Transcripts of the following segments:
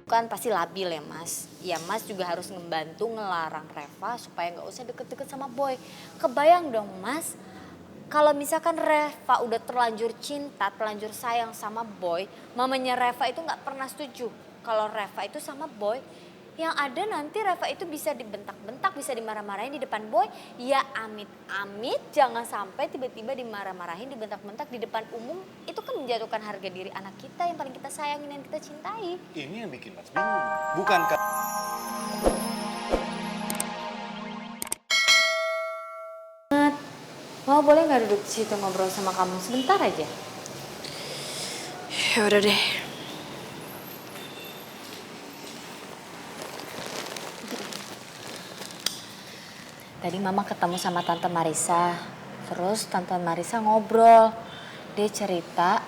kan pasti labil ya Mas. Ya Mas juga harus ngebantu ngelarang Reva supaya nggak usah deket-deket sama Boy. Kebayang dong Mas, kalau misalkan Reva udah terlanjur cinta, terlanjur sayang sama Boy, mamanya Reva itu nggak pernah setuju kalau Reva itu sama Boy. Yang ada nanti Reva itu bisa dibentak-bentak, bisa dimarah-marahin di depan Boy. Ya amit-amit jangan sampai tiba-tiba dimarah-marahin, dibentak-bentak di depan umum. Itu kan menjatuhkan harga diri anak kita yang paling kita sayangin dan kita cintai. Ini yang bikin Mas bingung. Bukankah Mau boleh nggak duduk di situ ngobrol sama kamu sebentar aja? Ya udah deh. Tadi Mama ketemu sama Tante Marisa. Terus Tante Marisa ngobrol. Dia cerita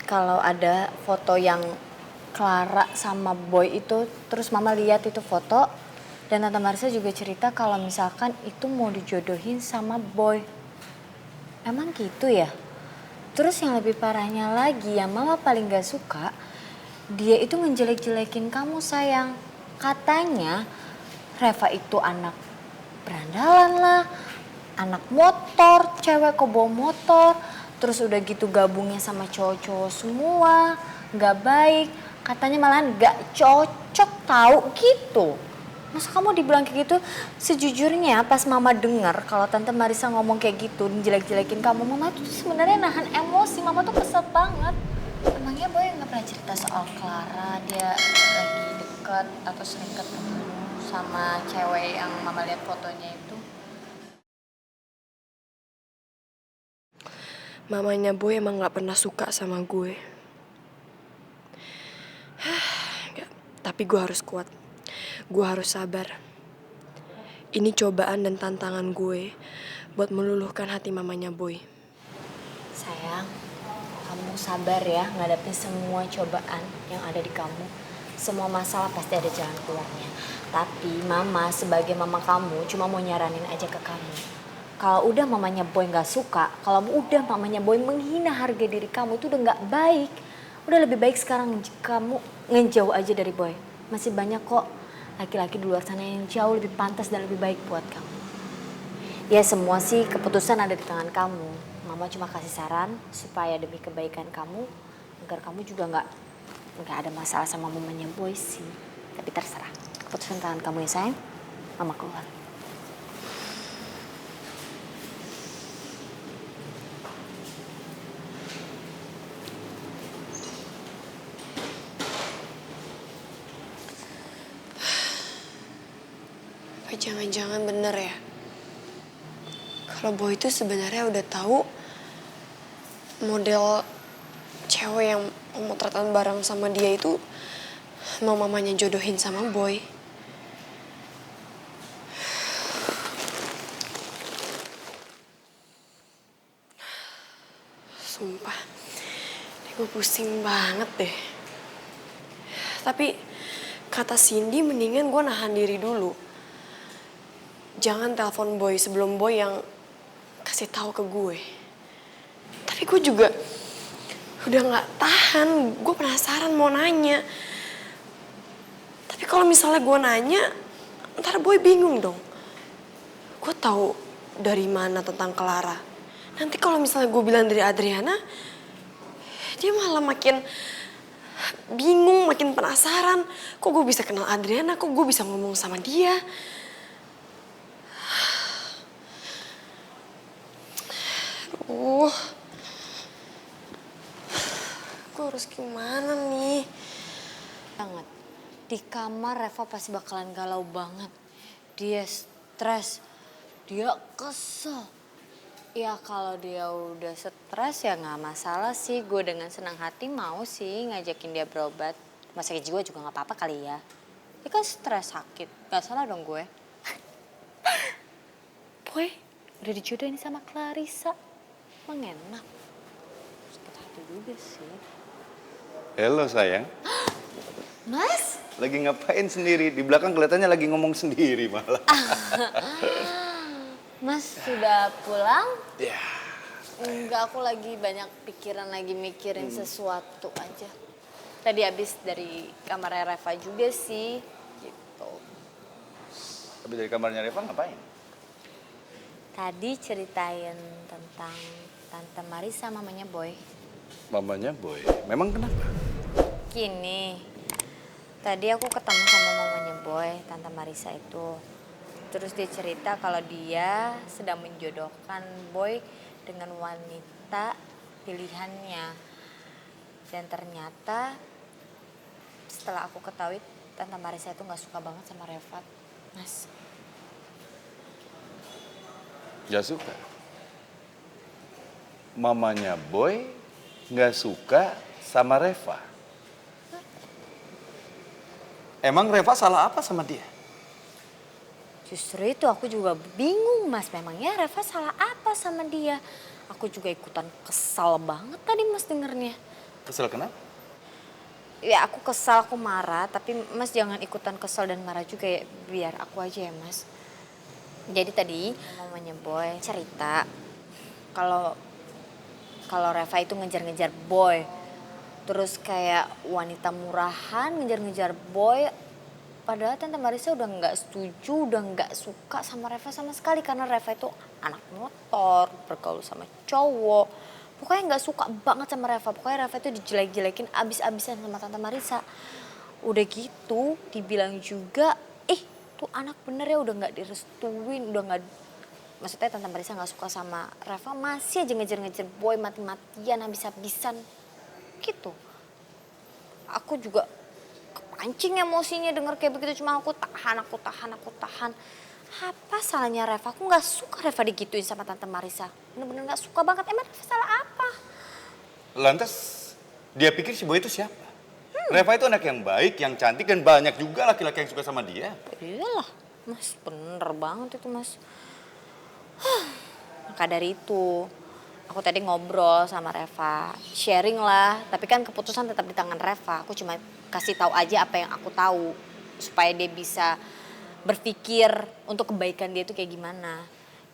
kalau ada foto yang Clara sama Boy itu. Terus Mama lihat itu foto. Dan Tante Marisa juga cerita kalau misalkan itu mau dijodohin sama Boy. Emang gitu ya? Terus yang lebih parahnya lagi yang Mama paling gak suka. Dia itu ngejelek-jelekin kamu sayang. Katanya Reva itu anak berandalan lah, anak motor, cewek kok bawa motor, terus udah gitu gabungnya sama cowok-cowok semua, nggak baik, katanya malahan nggak cocok tahu gitu. Masa kamu dibilang kayak gitu? Sejujurnya pas Mama dengar kalau Tante Marisa ngomong kayak gitu, jelek-jelekin kamu, Mama tuh sebenarnya nahan emosi, Mama tuh kesel banget. Emangnya Boy nggak pernah cerita soal Clara, dia lagi deket atau sering ketemu sama cewek yang Mama lihat fotonya itu? Mamanya Boy emang gak pernah suka sama gue. Nggak, tapi gue harus kuat. Gue harus sabar. Ini cobaan dan tantangan gue buat meluluhkan hati mamanya Boy. Sayang, kamu sabar ya ngadepin semua cobaan yang ada di kamu. Semua masalah pasti ada jalan keluarnya. Tapi Mama sebagai mama kamu cuma mau nyaranin aja ke kamu. Kalau udah mamanya Boy gak suka, kalau udah mamanya Boy menghina harga diri kamu itu udah gak baik. Udah lebih baik sekarang kamu ngejauh aja dari Boy. Masih banyak kok laki-laki di luar sana yang jauh lebih pantas dan lebih baik buat kamu. Ya semua sih keputusan ada di tangan kamu. Mama cuma kasih saran supaya demi kebaikan kamu, agar kamu juga nggak ada masalah sama mamanya Boy sih. Tapi terserah, keputusan tangan kamu ya sayang. Mama keluar. Apa jangan-jangan bener ya? Kalau Boy itu sebenarnya udah tahu model cewek yang pemotretan bareng sama dia itu mau mamanya jodohin sama Boy. Sumpah, ini gue pusing banget deh. Tapi kata Cindy mendingan gue nahan diri dulu. Jangan telepon Boy sebelum Boy yang kasih tahu ke gue. Tapi gue juga udah gak tahan, gue penasaran mau nanya. Tapi kalau misalnya gue nanya, ntar Boy bingung dong. Gue tahu dari mana tentang Clara. Nanti kalau misalnya gue bilang dari Adriana, dia malah makin bingung, makin penasaran. Kok gue bisa kenal Adriana, kok gue bisa ngomong sama dia. Aduh, gue harus gimana nih? Banget. Di kamar Reva pasti bakalan galau banget. Dia stres, dia kesel. Ya kalau dia udah stres ya nggak masalah sih. Gue dengan senang hati mau sih ngajakin dia berobat. Rumah sakit jiwa juga nggak apa-apa kali ya. Dia kan stres sakit, nggak salah dong gue. Boy udah dijodohin sama Clarissa, emang enak. Sakit hati juga sih. Halo sayang, Mas? lagi ngapain sendiri? Di belakang kelihatannya lagi ngomong sendiri malah. Mas sudah pulang? Ya, Enggak, aku lagi banyak pikiran, lagi mikirin sesuatu aja. Tadi abis dari kamarnya Reva juga sih, gitu. Tapi dari kamarnya Reva ngapain? Tadi ceritain tentang Tante Marisa, mamanya Boy. Mamanya Boy. Memang kenapa? Gini, tadi aku ketemu sama mamanya Boy, Tante Marisa itu. Terus dia cerita kalau dia sedang menjodohkan Boy dengan wanita pilihannya. Dan ternyata setelah aku ketahui Tante Marisa itu gak suka banget sama Reva, Mas. Gak suka. Mamanya Boy gak suka sama Reva. Emang Reva salah apa sama dia? Justru itu aku juga bingung, Mas. Memangnya Reva salah apa sama dia? Aku juga ikutan kesal banget tadi, Mas, dengernya. Kesel kenapa? Ya aku kesal, aku marah, tapi Mas jangan ikutan kesal dan marah juga ya, biar aku aja ya, Mas. Jadi tadi mamanya Boy cerita kalau Reva itu ngejar-ngejar Boy. Terus kayak wanita murahan ngejar-ngejar Boy. Padahal Tante Marisa udah nggak setuju, udah nggak suka sama Reva sama sekali. Karena Reva itu anak motor, bergaul sama cowok. Pokoknya nggak suka banget sama Reva. Pokoknya Reva itu dijelek-jelekin abis-abisan sama Tante Marisa. Udah gitu dibilang juga, tuh anak bener ya udah nggak direstuin, udah nggak. Maksudnya Tante Marisa nggak suka sama Reva, masih aja ngejar-ngejar Boy mati-matian habis-habisan gitu. Aku juga kepancing emosinya denger kayak begitu, cuma aku tahan. Apa salahnya Reva? Aku nggak suka Reva digituin sama Tante Marisa. Bener-bener nggak suka banget. Emang Reva salah apa? Lantas dia pikir si Boy itu siapa? Reva itu anak yang baik, yang cantik, dan banyak juga laki-laki yang suka sama dia. Iyalah, Mas, bener banget itu, Mas. Maka dari itu, aku tadi ngobrol sama Reva, sharing lah. Tapi kan keputusan tetap di tangan Reva. Aku cuma kasih tahu aja apa yang aku tahu supaya dia bisa berpikir untuk kebaikan dia itu kayak gimana.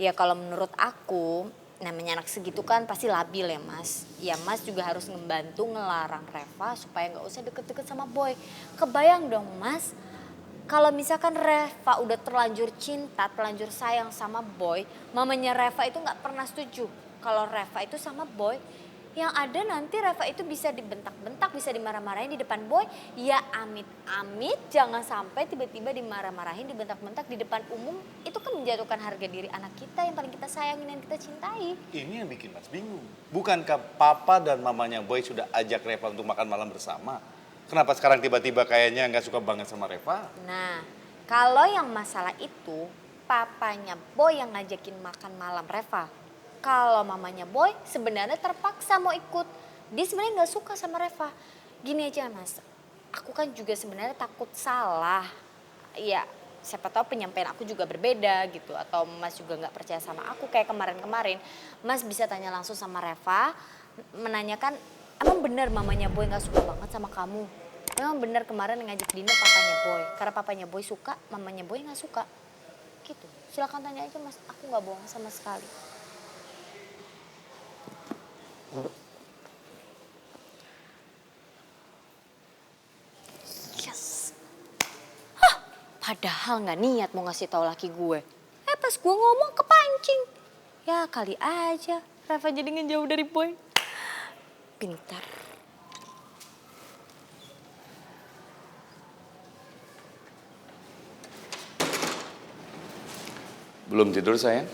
Ya kalau menurut aku, namanya anak segitu kan pasti labil ya, Mas. Ya Mas juga harus ngebantu ngelarang Reva supaya nggak usah deket-deket sama Boy. Kebayang dong, Mas. Kalau misalkan Reva udah terlanjur cinta, terlanjur sayang sama Boy, mamanya Reva itu nggak pernah setuju kalau Reva itu sama Boy. Yang ada nanti Reva itu bisa dibentak-bentak, bisa dimarah-marahin di depan Boy. Ya amit-amit jangan sampai tiba-tiba dimarah-marahin, dibentak-bentak di depan umum. Itu kan menjatuhkan harga diri anak kita yang paling kita sayangin dan kita cintai. Ini yang bikin Mas bingung. Bukankah papa dan mamanya Boy sudah ajak Reva untuk makan malam bersama? Kenapa sekarang tiba-tiba kayaknya nggak suka banget sama Reva? Nah, kalau yang masalah itu, papanya Boy yang ngajakin makan malam Reva. Kalau mamanya Boy sebenarnya terpaksa mau ikut. Dia sebenarnya nggak suka sama Reva. Gini aja, Mas, aku kan juga sebenarnya takut salah. Ya, siapa tahu penyampaian aku juga berbeda gitu. Atau Mas juga nggak percaya sama aku kayak kemarin-kemarin. Mas bisa tanya langsung sama Reva, menanyakan, emang benar mamanya Boy nggak suka banget sama kamu? Emang benar kemarin ngajak dinner papanya Boy? Karena papanya Boy suka, mamanya Boy nggak suka. Gitu. Silakan tanya aja, Mas. Aku nggak bohong sama sekali. Yes. Padahal nggak niat mau ngasih tahu laki gue. Pas gue ngomong kepancing. Ya kali aja Reva jadi ngejauh dari Boy. Pintar. Belum tidur sayang?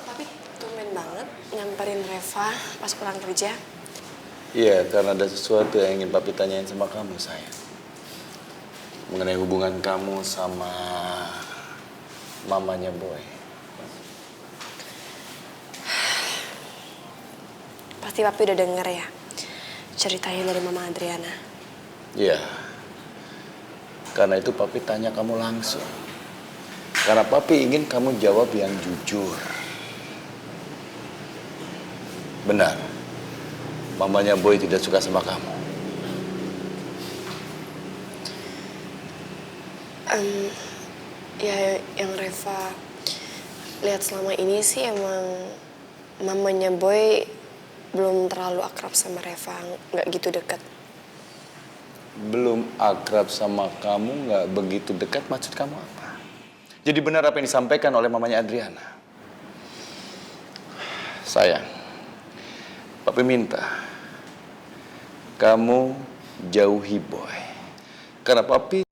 Tapi tumben banget nyamperin Reva pas pulang kerja. Iya, karena ada sesuatu yang ingin papi tanyain sama kamu sayang. Mengenai hubungan kamu sama mamanya Boy. Pasti papi udah denger ya ceritanya dari Mama Adriana. Iya. Karena itu papi tanya kamu langsung. Karena papi ingin kamu jawab yang jujur. Benar. Mamanya Boy tidak suka sama kamu. Ya yang Reva lihat selama ini sih emang mamanya Boy belum terlalu akrab sama Reva, nggak gitu deket. Belum akrab sama kamu, nggak begitu dekat, maksud kamu apa? Jadi benar apa yang disampaikan oleh mamanya Adriana? Sayang, Papi minta kamu jauhi Boy. Karena Papi